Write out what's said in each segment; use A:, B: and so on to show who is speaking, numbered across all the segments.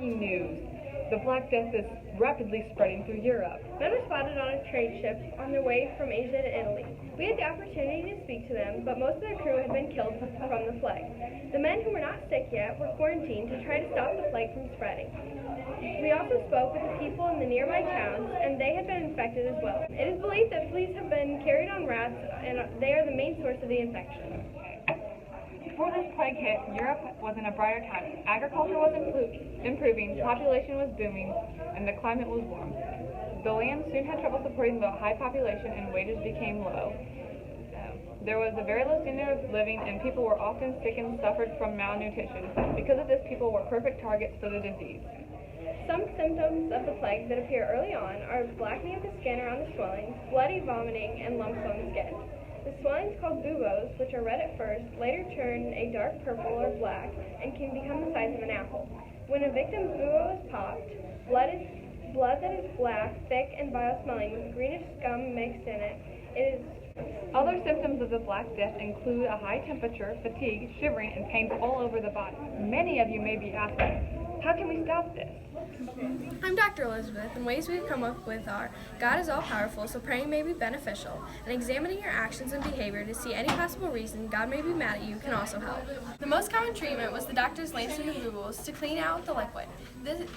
A: breaking news. The Black Death is rapidly spreading through Europe.
B: Men were spotted on a trade ship on their way from Asia to Italy. We had the opportunity to speak to them, but most of their crew had been killed from the plague. The men who were not sick yet were quarantined to try to stop the plague from spreading. We also spoke with the people in the nearby towns, and they had been infected as well. It is believed that fleas have been carried on rats, and they are the main source of the infection.
A: Before this plague hit, Europe was in a brighter time. Agriculture was improving, population was booming, and the climate was warm. The land soon had trouble supporting the high population, and wages became low. There was a very low standard of living, and people were often sick and suffered from malnutrition. Because of this, people were perfect targets for the disease.
B: Some symptoms of the plague that appear early on are blackening of the skin around the swelling, bloody vomiting, and lumps on the skin. The swellings, called buboes, which are red at first, later turn a dark purple or black and can become the size of an apple. When a victim's bubo is popped, blood that is black, thick, and vile-smelling with greenish scum mixed in it.
A: Other symptoms of the Black Death include a high temperature, fatigue, shivering, and pains all over the body. Many of you may be asking, how can we stop this?
C: I'm Dr. Elizabeth, and ways we've come up with are: God is all-powerful, so praying may be beneficial, and examining your actions and behavior to see any possible reason God may be mad at you can also help. The most common treatment was the doctors lancing the buboes to clean out the liquid.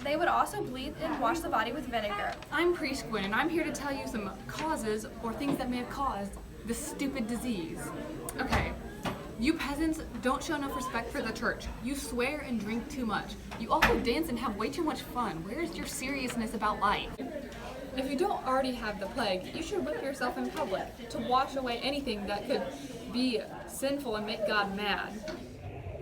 C: They would also bleed and wash the body with vinegar.
D: I'm Priest Gwen, and I'm here to tell you some causes or things that may have caused this stupid disease. Okay. You peasants don't show enough respect for the church. You swear and drink too much. You also dance and have way too much fun. Where's your seriousness about life?
E: If you don't already have the plague, you should whip yourself in public to wash away anything that could be sinful and make God mad.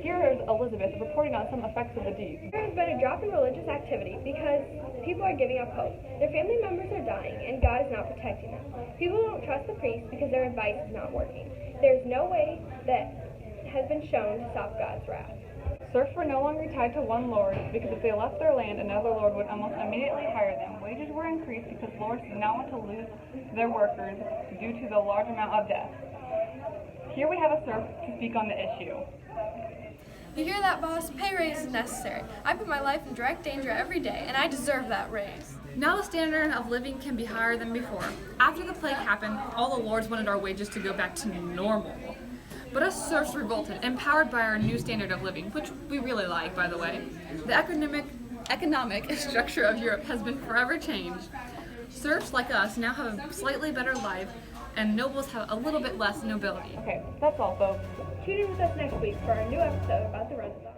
A: Here is Elizabeth reporting on some effects of the disease.
B: There has been a drop in religious activity because people are giving up hope. Their family members are dying, and God is not protecting them. People don't trust the priests because their advice is not working. There is no way that has been shown to stop God's wrath.
A: Serfs were no longer tied to one lord, because if they left their land, another lord would almost immediately hire them. Wages were increased because lords did not want to lose their workers due to the large amount of death. Here we have a serf to speak on the issue.
C: You hear that, boss? Pay raise is necessary. I put my life in direct danger every day, and I deserve that raise.
D: Now the standard of living can be higher than before. After the plague happened, all the lords wanted our wages to go back to normal. But us serfs revolted, empowered by our new standard of living, which we really like, by the way. The economic structure of Europe has been forever changed. Serfs like us now have a slightly better life, and nobles have a little bit less nobility.
A: Okay, that's all, folks.
B: Tune in with us next week for our new episode about the Renaissance.